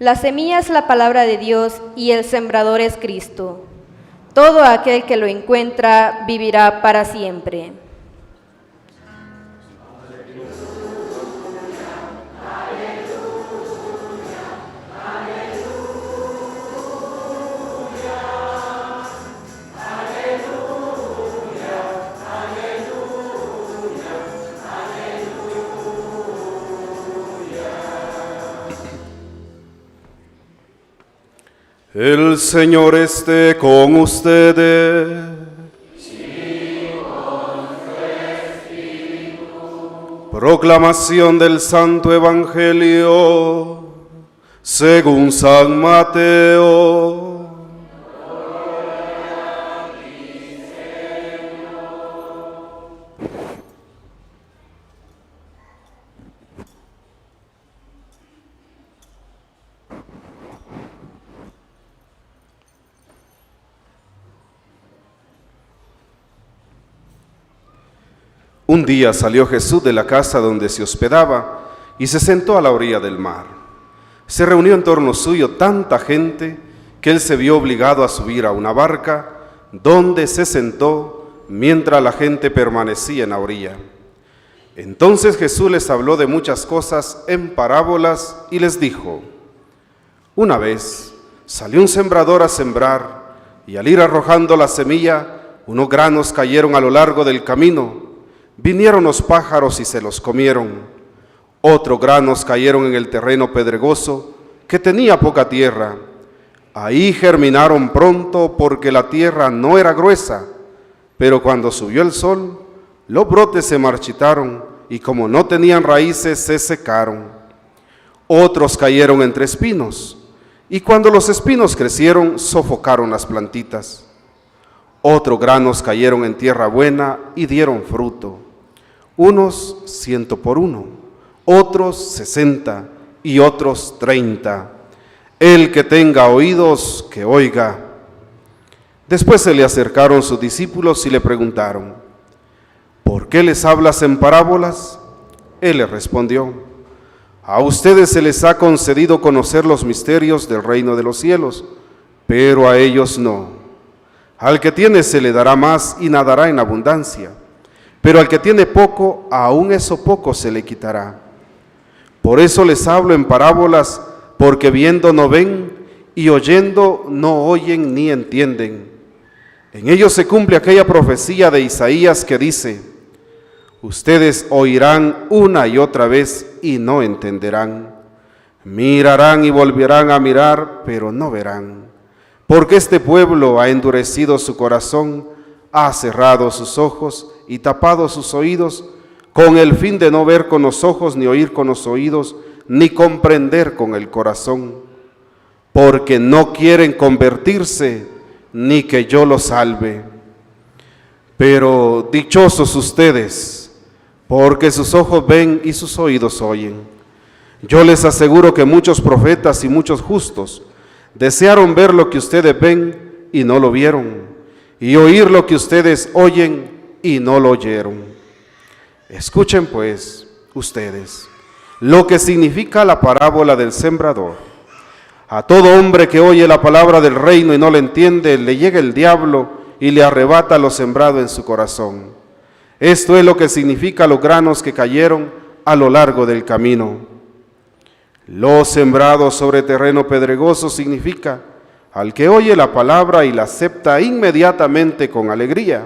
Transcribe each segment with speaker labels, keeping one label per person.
Speaker 1: La semilla es la palabra de Dios y el sembrador es Cristo. Todo aquel que lo encuentra vivirá para siempre.
Speaker 2: El Señor esté con ustedes. Sí, con su espíritu. Proclamación del Santo Evangelio según San Mateo. Un día salió Jesús de la casa donde se hospedaba y se sentó a la orilla del mar. Se reunió en torno suyo tanta gente que él se vio obligado a subir a una barca, donde se sentó mientras la gente permanecía en la orilla. Entonces Jesús les habló de muchas cosas en parábolas y les dijo: una vez salió un sembrador a sembrar, y al ir arrojando la semilla, unos granos cayeron a lo largo del camino. Vinieron los pájaros y se los comieron. Otros granos cayeron en el terreno pedregoso, que tenía poca tierra. Ahí germinaron pronto porque la tierra no era gruesa, pero cuando subió el sol, los brotes se marchitaron y como no tenían raíces, se secaron. Otros cayeron entre espinos, y cuando los espinos crecieron, sofocaron las plantitas. Otros granos cayeron en tierra buena y dieron fruto. Unos 100 por 1, otros 60 y otros 30. El que tenga oídos, que oiga. Después se le acercaron sus discípulos y le preguntaron: ¿por qué les hablas en parábolas? Él les respondió: a ustedes se les ha concedido conocer los misterios del reino de los cielos, pero a ellos no. Al que tiene se le dará más y nadará en abundancia, pero al que tiene poco, aún eso poco se le quitará. Por eso les hablo en parábolas, porque viendo no ven, y oyendo no oyen ni entienden. En ellos se cumple aquella profecía de Isaías que dice: ustedes oirán una y otra vez y no entenderán. Mirarán y volverán a mirar, pero no verán. Porque este pueblo ha endurecido su corazón, ha cerrado sus ojos y tapado sus oídos, con el fin de no ver con los ojos, ni oír con los oídos, ni comprender con el corazón, porque no quieren convertirse, ni que yo los salve. Pero dichosos ustedes, porque sus ojos ven y sus oídos oyen. Yo les aseguro que muchos profetas y muchos justos desearon ver lo que ustedes ven y no lo vieron, y oír lo que ustedes oyen y no lo oyeron. Escuchen pues ustedes lo que significa la parábola del sembrador. A todo hombre que oye la palabra del reino y no la entiende, le llega el diablo y le arrebata lo sembrado en su corazón. Esto es lo que significa los granos que cayeron a lo largo del camino. Lo sembrado sobre terreno pedregoso significa al que oye la palabra y la acepta inmediatamente con alegría,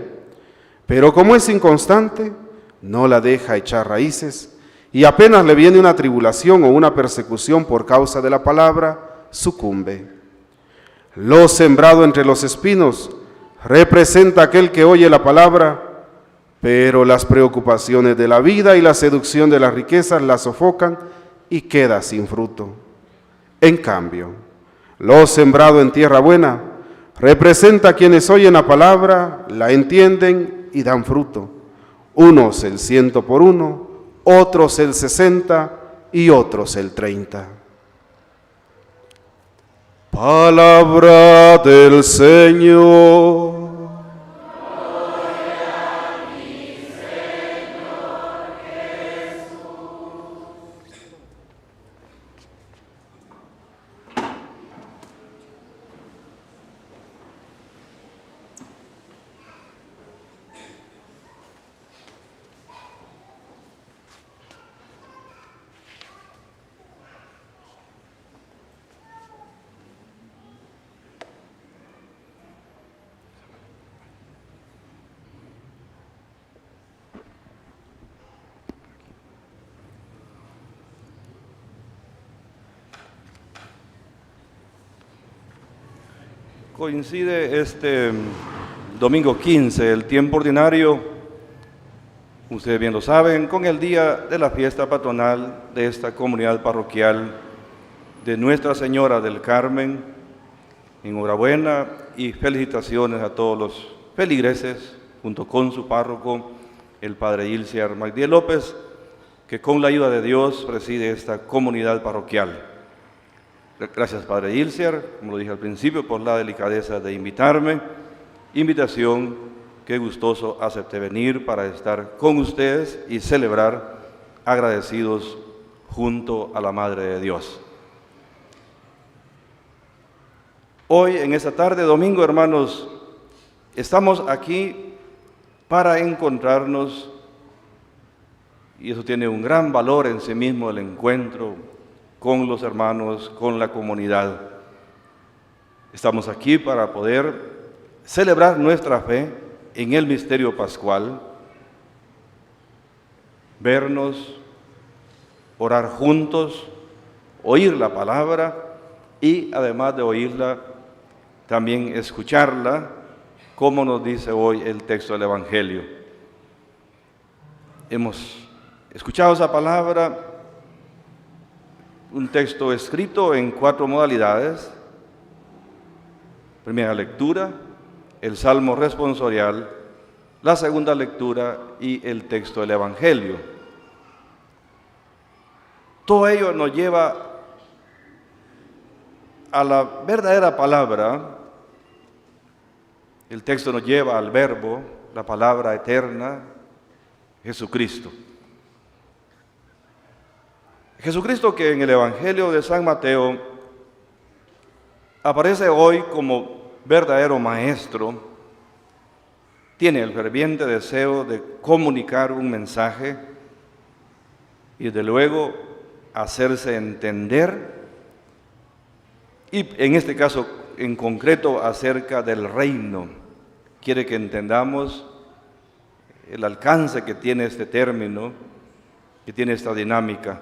Speaker 2: pero como es inconstante, no la deja echar raíces, y apenas le viene una tribulación o una persecución por causa de la palabra, sucumbe. Lo sembrado entre los espinos representa aquel que oye la palabra, pero las preocupaciones de la vida y la seducción de las riquezas la sofocan y queda sin fruto. En cambio, lo sembrado en tierra buena representa a quienes oyen la palabra, la entienden y dan fruto. Unos el 100 por 1, otros el 60 y otros el 30. Palabra del Señor.
Speaker 3: Coincide este domingo 15, el tiempo ordinario, ustedes bien lo saben, con el día de la fiesta patronal de esta comunidad parroquial de Nuestra Señora del Carmen. Enhorabuena y felicitaciones a todos los feligreses, junto con su párroco, el padre Ilciar Magdiel López, que con la ayuda de Dios preside esta comunidad parroquial. Gracias, padre Ilciar, como lo dije al principio, por la delicadeza de invitarme. Invitación que gustoso acepté venir para estar con ustedes y celebrar agradecidos junto a la Madre de Dios. Hoy, en esta tarde, domingo, hermanos, estamos aquí para encontrarnos, y eso tiene un gran valor en sí mismo, el encuentro con los hermanos, con la comunidad. Estamos aquí para poder celebrar nuestra fe en el misterio pascual, vernos, orar juntos, oír la palabra y, además de oírla, también escucharla, como nos dice hoy el texto del Evangelio. Hemos escuchado esa palabra, un texto escrito en 4 modalidades. Primera lectura, el Salmo responsorial, la segunda lectura y el texto del Evangelio. Todo ello nos lleva a la verdadera palabra. El texto nos lleva al Verbo, la palabra eterna, Jesucristo. Jesucristo, que en el Evangelio de San Mateo aparece hoy como verdadero maestro, tiene el ferviente deseo de comunicar un mensaje y desde luego hacerse entender, y en este caso en concreto acerca del reino. Quiere que entendamos el alcance que tiene este término, que tiene esta dinámica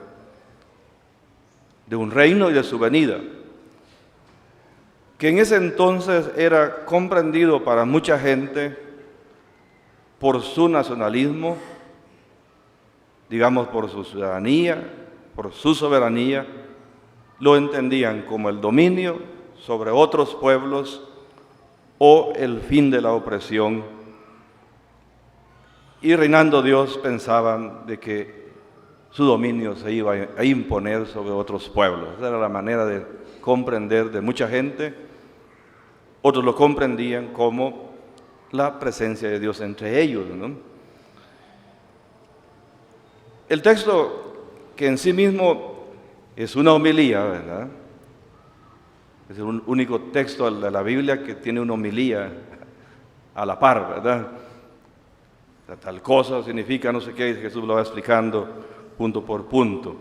Speaker 3: de un reino y de su venida, que en ese entonces era comprendido para mucha gente por su nacionalismo, digamos por su ciudadanía, por su soberanía. Lo entendían como el dominio sobre otros pueblos o el fin de la opresión. Y reinando Dios pensaban de que su dominio se iba a imponer sobre otros pueblos. Esa era la manera de comprender de mucha gente. Otros lo comprendían como la presencia de Dios entre ellos, ¿no? El texto, que en sí mismo es una homilía, ¿verdad? Es el único texto de la Biblia que tiene una homilía a la par, ¿verdad? Tal cosa significa no sé qué, y Jesús lo va explicando punto por punto.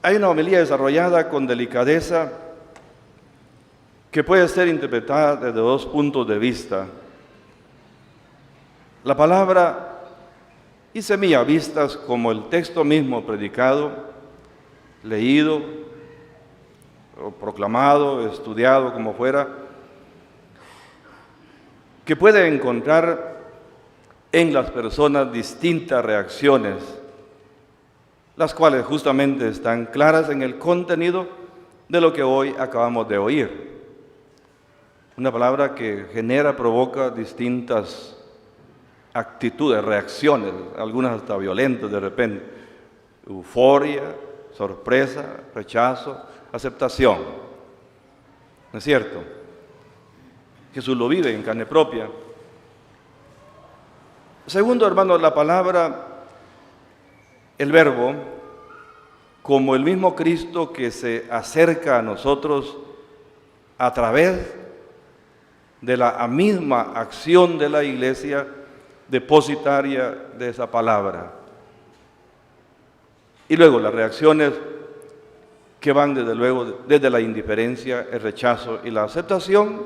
Speaker 3: Hay una homilía desarrollada con delicadeza que puede ser interpretada desde 2 puntos de vista. La palabra y semilla vistas como el texto mismo predicado, leído, o proclamado, estudiado, como fuera, que puede encontrar en las personas distintas reacciones, las cuales justamente están claras en el contenido de lo que hoy acabamos de oír. Una palabra que provoca distintas actitudes, reacciones, algunas hasta violentas de repente. Euforia, sorpresa, rechazo, aceptación. ¿No es cierto? Jesús lo vive en carne propia. Segundo, hermanos, la palabra, el Verbo, como el mismo Cristo que se acerca a nosotros a través de la misma acción de la Iglesia depositaria de esa palabra. Y luego las reacciones que van desde luego desde la indiferencia, el rechazo y la aceptación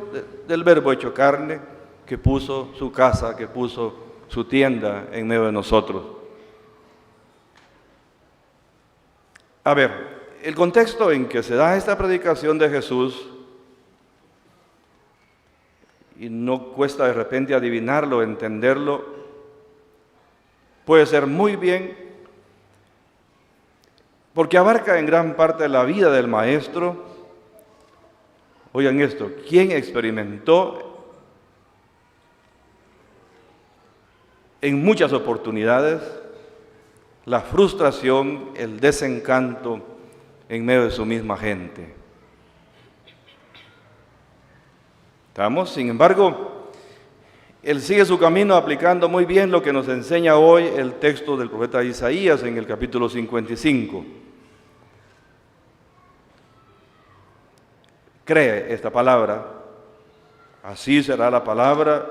Speaker 3: del Verbo hecho carne, que puso su casa, que puso su tienda en medio de nosotros. A ver, el contexto en que se da esta predicación de Jesús y no cuesta de repente adivinarlo, entenderlo, puede ser muy bien, porque abarca en gran parte la vida del Maestro. Oigan esto, ¿quién experimentó en muchas oportunidades la frustración, el desencanto en medio de su misma gente? ¿Estamos? Sin embargo, él sigue su camino aplicando muy bien lo que nos enseña hoy el texto del profeta Isaías en el capítulo 55. Cree esta palabra, así será la palabra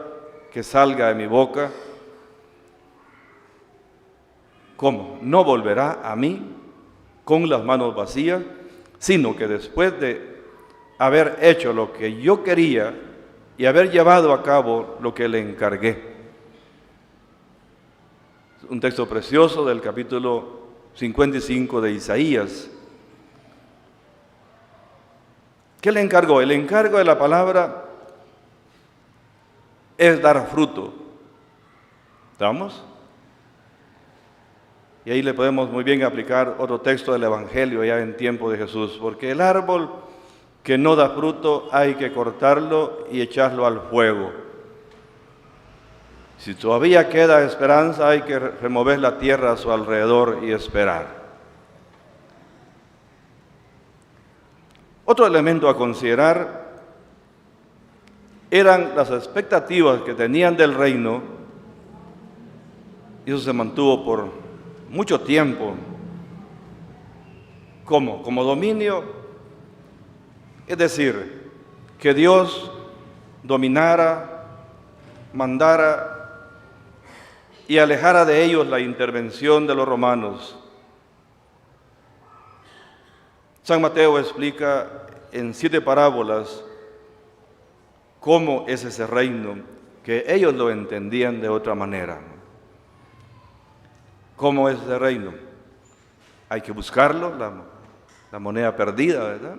Speaker 3: que salga de mi boca. ¿Cómo? No volverá a mí con las manos vacías, sino que después de haber hecho lo que yo quería y haber llevado a cabo lo que le encargué. Un texto precioso del capítulo 55 de Isaías. ¿Qué le encargó? El encargo de la palabra es dar fruto. ¿Estamos? Y ahí le podemos muy bien aplicar otro texto del Evangelio ya en tiempo de Jesús, porque el árbol que no da fruto hay que cortarlo y echarlo al fuego. Si todavía queda esperanza, hay que remover la tierra a su alrededor y esperar. Otro elemento a considerar eran las expectativas que tenían del reino, y eso se mantuvo por mucho tiempo. ¿Cómo? Como dominio, es decir, que Dios dominara, mandara y alejara de ellos la intervención de los romanos. San Mateo explica en 7 parábolas cómo es ese reino, que ellos lo entendían de otra manera. ¿Cómo es ese reino? Hay que buscarlo, la moneda perdida, ¿verdad?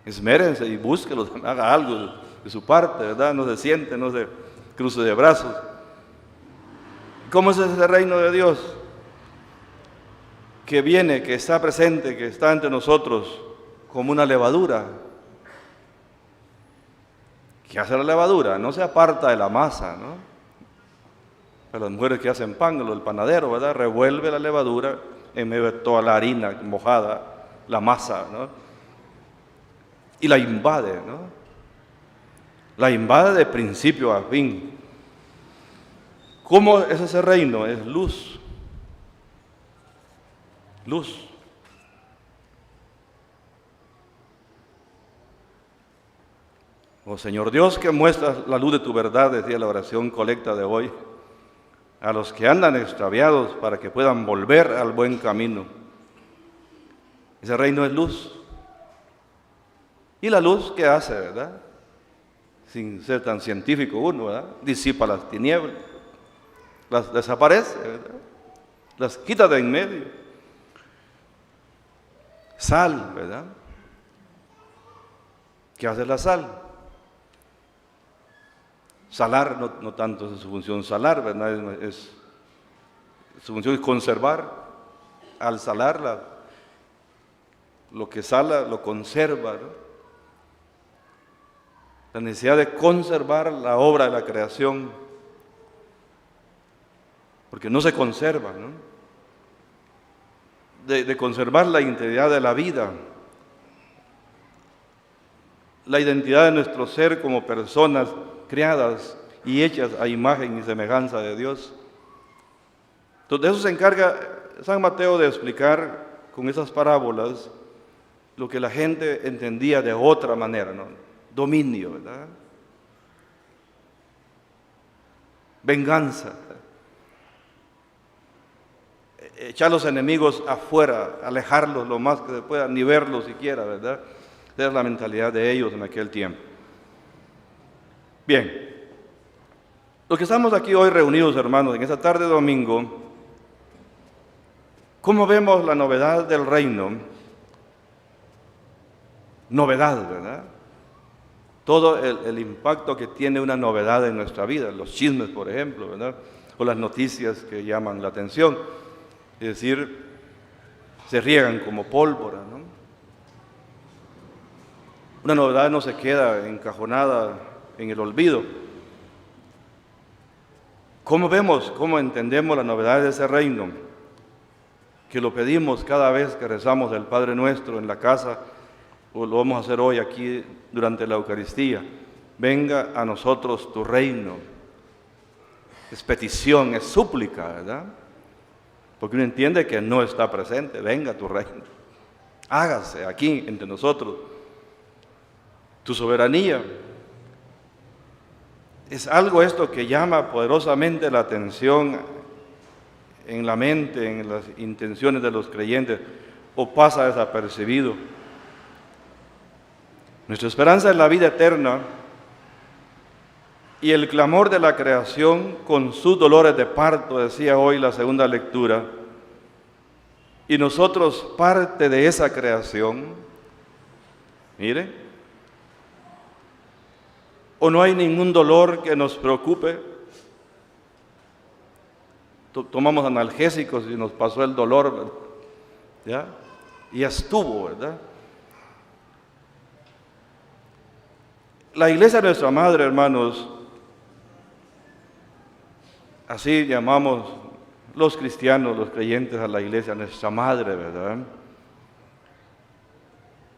Speaker 3: Esmérense y búsquelo, haga algo de su parte, ¿verdad? No se siente, no se cruce de brazos. ¿Cómo es ese reino de Dios? Que viene, que está presente, que está entre nosotros como una levadura. ¿Qué hace la levadura? No se aparta de la masa, ¿no? Pero las mujeres que hacen pan, el panadero, ¿verdad? Revuelve la levadura en medio de toda la harina mojada, la masa, ¿no? Y la invade, ¿no? La invade de principio a fin. ¿Cómo es ese reino? Es luz. Luz. Oh Señor Dios, que muestras la luz de tu verdad, decía la oración colecta de hoy, a los que andan extraviados para que puedan volver al buen camino. Ese reino es luz. ¿Y la luz qué hace, verdad? Sin ser tan científico uno, ¿verdad? Disipa las tinieblas, las desaparece, ¿verdad? Las quita de en medio. Sal, ¿verdad? ¿Qué hace la sal? Salar, no tanto es su función salar, ¿verdad? Su función es conservar. Al salar, lo que sala lo conserva, ¿no? La necesidad de conservar la obra de la creación, porque no se conserva, ¿no? De conservar la integridad de la vida, la identidad de nuestro ser como personas creadas y hechas a imagen y semejanza de Dios. Entonces, de eso se encarga San Mateo de explicar con esas parábolas lo que la gente entendía de otra manera, ¿no? Dominio, ¿verdad? Venganza. Echar a los enemigos afuera, alejarlos lo más que se pueda, ni verlos siquiera, ¿verdad? Esa es la mentalidad de ellos en aquel tiempo. Bien, los que estamos aquí hoy reunidos, hermanos, en esta tarde de domingo, ¿cómo vemos la novedad del reino? Novedad, ¿verdad? todo el impacto que tiene una novedad en nuestra vida, los chismes, por ejemplo, ¿verdad? O las noticias que llaman la atención, es decir, se riegan como pólvora, ¿no? Una novedad no se queda encajonada en el olvido. ¿Cómo vemos, cómo entendemos la novedad de ese reino? Que lo pedimos cada vez que rezamos el Padre Nuestro en la casa, o lo vamos a hacer hoy aquí durante la Eucaristía. Venga a nosotros tu reino. Es petición, es súplica, ¿verdad? Porque uno entiende que no está presente. Venga tu reino. Hágase aquí entre nosotros. Tu soberanía. Es algo esto que llama poderosamente la atención en la mente, en las intenciones de los creyentes, o pasa desapercibido. Nuestra esperanza es la vida eterna y el clamor de la creación con sus dolores de parto, decía hoy la segunda lectura, y nosotros parte de esa creación. Mire, ¿o no hay ningún dolor que nos preocupe? Tomamos analgésicos y nos pasó el dolor, ¿ya? Y ya estuvo, ¿verdad? La iglesia de nuestra madre, hermanos, así llamamos los cristianos, los creyentes a la iglesia, nuestra madre, ¿verdad?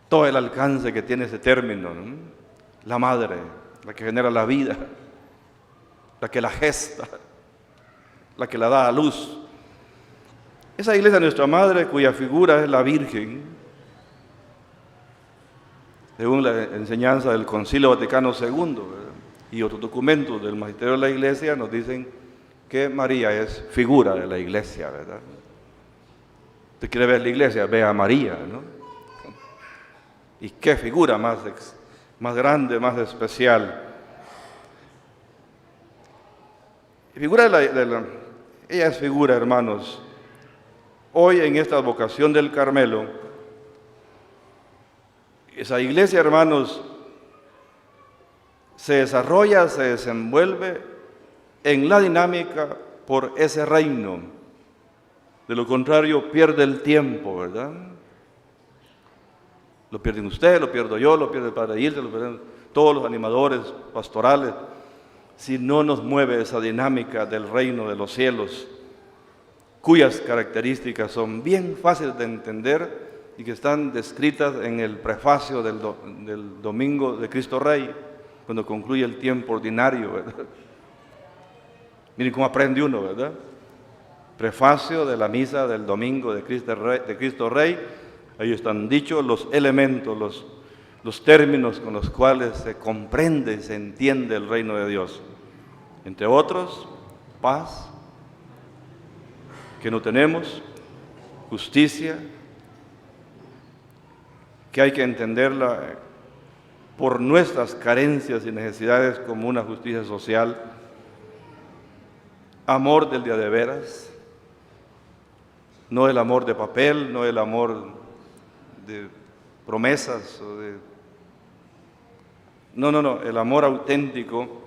Speaker 3: Todo el alcance que tiene ese término, ¿no? La madre, la que genera la vida, la que la gesta, la que la da a luz. Esa iglesia de nuestra madre, cuya figura es la Virgen, según la enseñanza del Concilio Vaticano II, ¿verdad? Y otros documentos del Magisterio de la Iglesia nos dicen que María es figura de la Iglesia, ¿verdad? Usted quiere ver la Iglesia, ve a María, ¿no? Y qué figura más grande, más especial. Figura ella es figura, hermanos. Hoy en esta vocación del Carmelo, esa iglesia, hermanos, se desarrolla, se desenvuelve en la dinámica por ese reino. De lo contrario, pierde el tiempo, ¿verdad? Lo pierden ustedes, lo pierdo yo, lo pierde el Padre Ilse, lo pierden todos los animadores pastorales, si no nos mueve esa dinámica del reino de los cielos, cuyas características son bien fáciles de entender y que están descritas en el prefacio del Domingo de Cristo Rey, cuando concluye el tiempo ordinario, ¿verdad? Miren cómo aprende uno, ¿verdad? Prefacio de la misa del Domingo de Cristo Rey, ahí están dichos los elementos, los términos con los cuales se comprende y se entiende el reino de Dios. Entre otros, paz, que no tenemos, justicia, que hay que entenderla por nuestras carencias y necesidades como una justicia social, amor del día de veras, no el amor de papel, no el amor de promesas, no, el amor auténtico,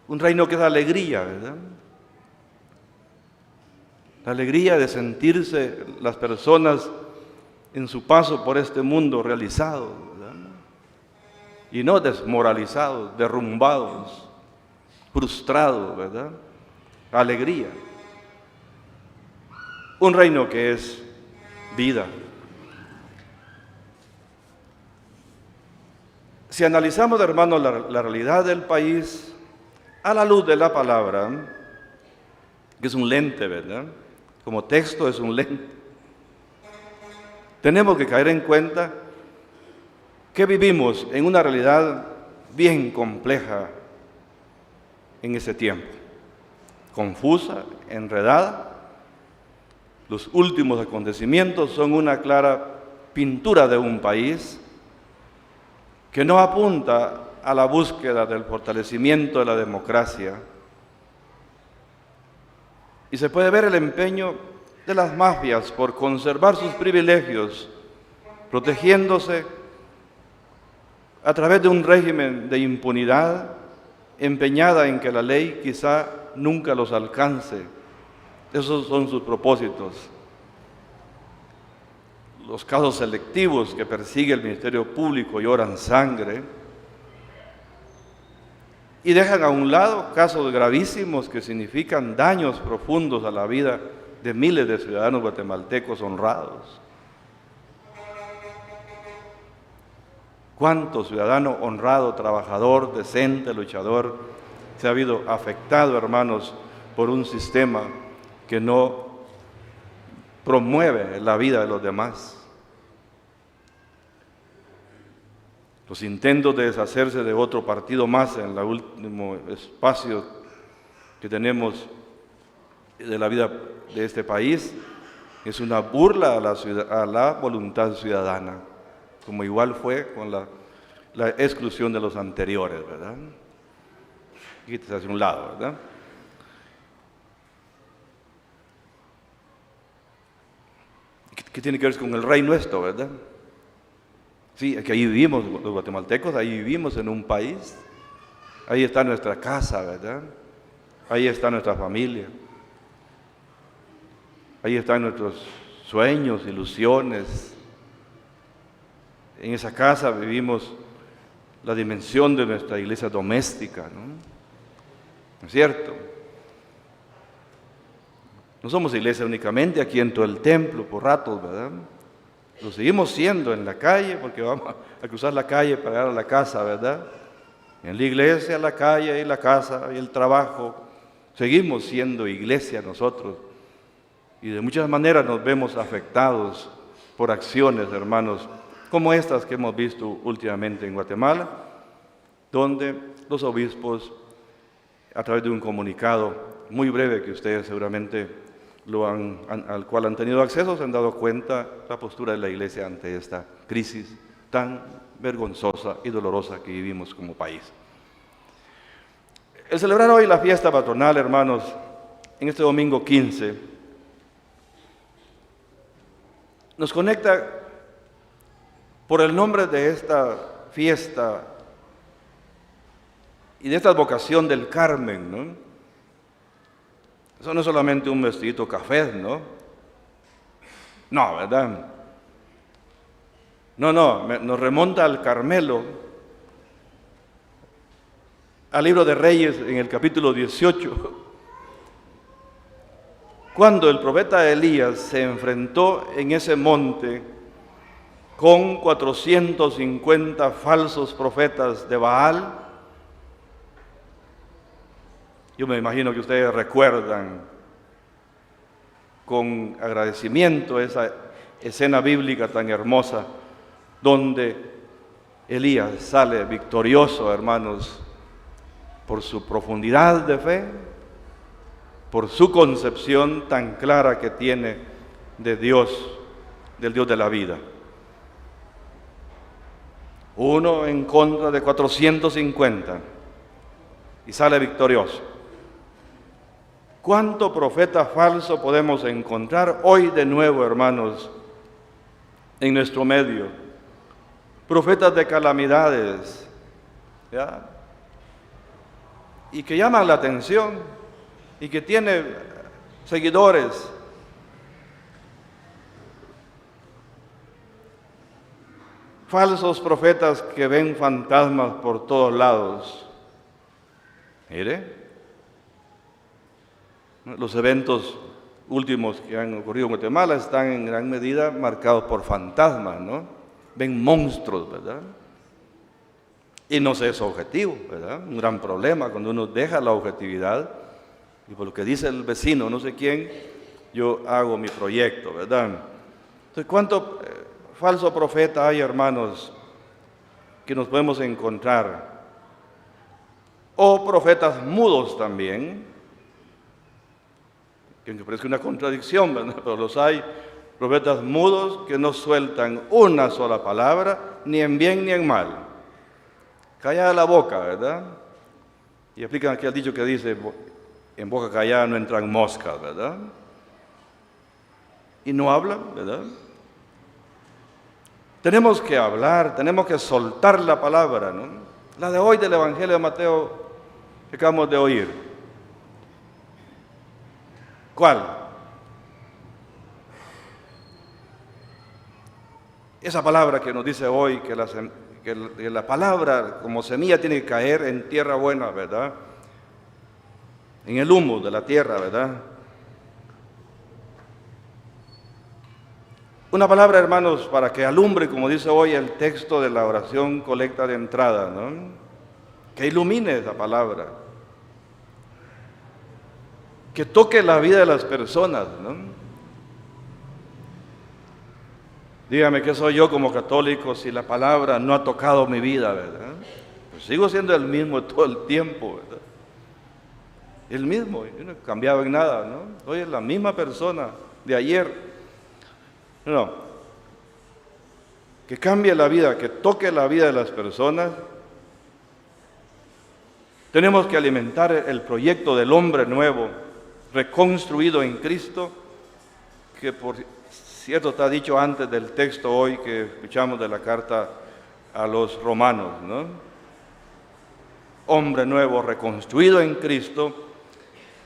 Speaker 3: un reino que da alegría, ¿verdad? La alegría de sentirse las personas en su paso por este mundo realizados, ¿verdad? Y no desmoralizados, derrumbados, frustrados, ¿verdad? Alegría. Un reino que es vida. Si analizamos, hermanos, la realidad del país a la luz de la palabra, que es un lente, ¿verdad? Como texto es un lente. Tenemos que caer en cuenta que vivimos en una realidad bien compleja en ese tiempo, confusa, enredada. Los últimos acontecimientos son una clara pintura de un país que no apunta a la búsqueda del fortalecimiento de la democracia. Y se puede ver el empeño de las mafias por conservar sus privilegios, protegiéndose a través de un régimen de impunidad, empeñada en que la ley quizá nunca los alcance. Esos son sus propósitos. Los casos selectivos que persigue el Ministerio Público lloran sangre y dejan a un lado casos gravísimos que significan daños profundos a la vida de miles de ciudadanos guatemaltecos honrados. ¿Cuánto ciudadano honrado, trabajador, decente, luchador se ha habido afectado, hermanos, por un sistema que no promueve la vida de los demás? Los intentos de deshacerse de otro partido más en el último espacio que tenemos de la vida de este país es una burla a la voluntad ciudadana, como igual fue con la exclusión de los anteriores, ¿verdad? Quítese hacia un lado, ¿verdad? ¿Qué tiene que ver con el reino esto, verdad? Sí, es que ahí vivimos los guatemaltecos, ahí vivimos en un país, ahí está nuestra casa, ¿verdad? Ahí está nuestra familia, ahí están nuestros sueños, ilusiones. En esa casa vivimos la dimensión de nuestra iglesia doméstica, ¿no? ¿No es cierto? No somos iglesia únicamente aquí en todo el templo, por ratos, ¿verdad? Lo seguimos siendo en la calle, porque vamos a cruzar la calle para llegar a la casa, ¿verdad? En la iglesia, la calle y la casa y el trabajo, seguimos siendo iglesia nosotros. Y de muchas maneras nos vemos afectados por acciones, hermanos, como estas que hemos visto últimamente en Guatemala, donde los obispos, a través de un comunicado muy breve que ustedes seguramente al cual han tenido acceso, se han dado cuenta la postura de la Iglesia ante esta crisis tan vergonzosa y dolorosa que vivimos como país. El celebrar hoy la fiesta patronal, hermanos, en este domingo 15, nos conecta por el nombre de esta fiesta y de esta vocación del Carmen, ¿no? Eso no es solamente un vestidito café, ¿no? No, ¿verdad? No, nos remonta al Carmelo, al libro de Reyes en el capítulo 18, cuando el profeta Elías se enfrentó en ese monte con 450 falsos profetas de Baal. Yo me imagino que ustedes recuerdan con agradecimiento esa escena bíblica tan hermosa, donde Elías sale victorioso, hermanos, por su profundidad de fe, por su concepción tan clara que tiene de Dios, del Dios de la vida. Uno en contra de 450 y sale victorioso. ¿Cuánto profeta falso podemos encontrar hoy de nuevo, hermanos, en nuestro medio? Profetas de calamidades, ¿ya? Y que llaman la atención y que tiene seguidores. Falsos profetas que ven fantasmas por todos lados. Mire, los eventos últimos que han ocurrido en Guatemala están en gran medida marcados por fantasmas, ¿no? Ven monstruos, ¿verdad? Y no se es objetivo, ¿verdad? Un gran problema cuando uno deja la objetividad y por lo que dice el vecino, no sé quién, yo hago mi proyecto, ¿verdad? Entonces, ¿cuánto falso profeta hay, hermanos, que nos podemos encontrar? O profetas mudos también, que aunque parezca una contradicción, ¿verdad? Pero los hay, profetas mudos que no sueltan una sola palabra, ni en bien ni en mal. Callada la boca, ¿verdad? Y aplican aquel dicho que dice, en boca callada no entran moscas, ¿verdad? Y no hablan, ¿verdad? Tenemos que hablar, tenemos que soltar la palabra, ¿no? La de hoy del Evangelio de Mateo que acabamos de oír. ¿Cuál? Esa palabra que nos dice hoy que la palabra como semilla tiene que caer en tierra buena, ¿verdad? En el humus de la tierra, ¿verdad? Una palabra, hermanos, para que alumbre, como dice hoy el texto de la oración colecta de entrada, ¿no? Que ilumine esa palabra. Que toque la vida de las personas, ¿no? Dígame, ¿qué soy yo como católico si la palabra no ha tocado mi vida, verdad? Pues sigo siendo el mismo todo el tiempo, ¿verdad? El mismo, yo no he cambiado en nada, ¿no? Soy la misma persona de ayer. No, que cambie la vida, que toque la vida de las personas. Tenemos que alimentar el proyecto del hombre nuevo, reconstruido en Cristo, que por cierto está dicho antes del texto hoy que escuchamos de la carta a los romanos, ¿no? Hombre nuevo, reconstruido en Cristo,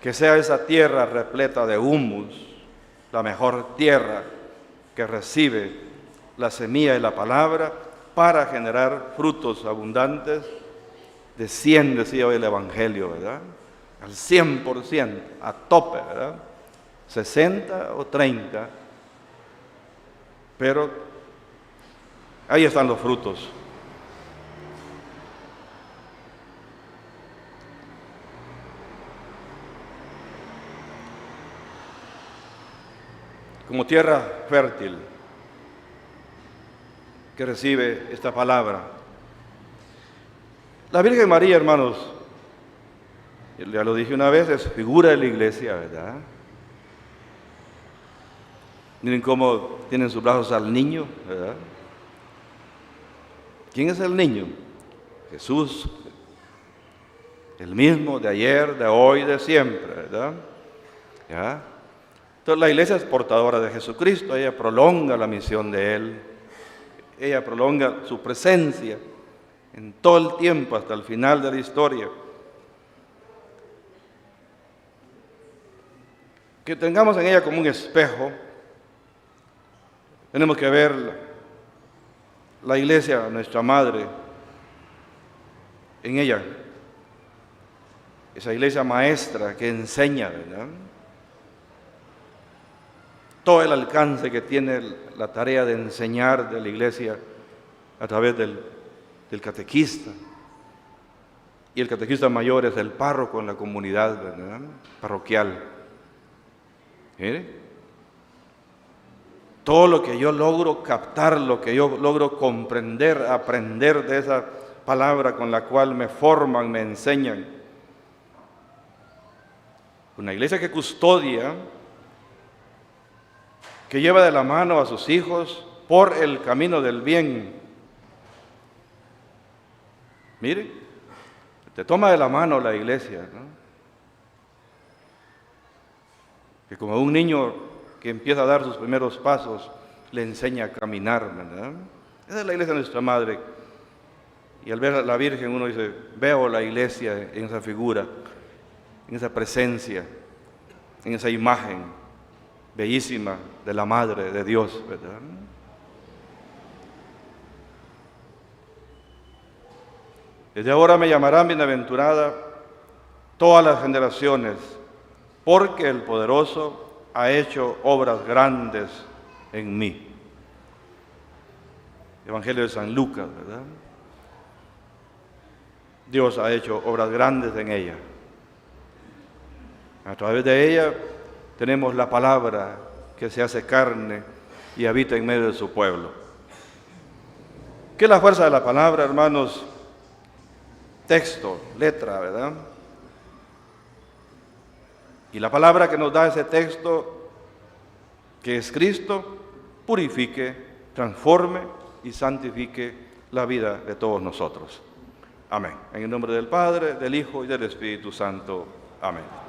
Speaker 3: que sea esa tierra repleta de humus, la mejor tierra que recibe la semilla y la palabra para generar frutos abundantes de 100, decía hoy el Evangelio, ¿verdad? Al 100%, a tope, ¿verdad? 60 o 30, pero ahí están los frutos. Como tierra fértil que recibe esta palabra. La Virgen María, hermanos, ya lo dije una vez, es figura de la iglesia, ¿verdad? Miren cómo tienen sus brazos al niño, ¿verdad? ¿Quién es el niño? Jesús, el mismo de ayer, de hoy, de siempre, ¿verdad? ¿Ya? Entonces la iglesia es portadora de Jesucristo, ella prolonga la misión de Él, ella prolonga su presencia en todo el tiempo hasta el final de la historia. Que tengamos en ella como un espejo, tenemos que ver la iglesia, nuestra madre, en ella, esa iglesia maestra que enseña, ¿verdad? Todo el alcance que tiene la tarea de enseñar de la iglesia a través del catequista. Y el catequista mayor es el párroco en la comunidad, ¿verdad? Parroquial. ¿Mire? Todo lo que yo logro captar, lo que yo logro comprender, aprender de esa palabra con la cual me forman, me enseñan. Una iglesia que custodia, que lleva de la mano a sus hijos por el camino del bien. Mire, te toma de la mano la iglesia, ¿no? Que como un niño que empieza a dar sus primeros pasos, le enseña a caminar, ¿verdad? Esa es la iglesia de nuestra madre. Y al ver a la Virgen uno dice, veo la iglesia en esa figura, en esa presencia, en esa imagen bellísima de la Madre de Dios, ¿verdad? Desde ahora me llamarán bienaventurada todas las generaciones, porque el Poderoso ha hecho obras grandes en mí. Evangelio de San Lucas, ¿verdad? Dios ha hecho obras grandes en ella. A través de ella tenemos la palabra que se hace carne y habita en medio de su pueblo. ¿Qué es la fuerza de la palabra, hermanos? Texto, letra, ¿verdad? Y la palabra que nos da ese texto, que es Cristo, purifique, transforme y santifique la vida de todos nosotros. Amén. En el nombre del Padre, del Hijo y del Espíritu Santo. Amén.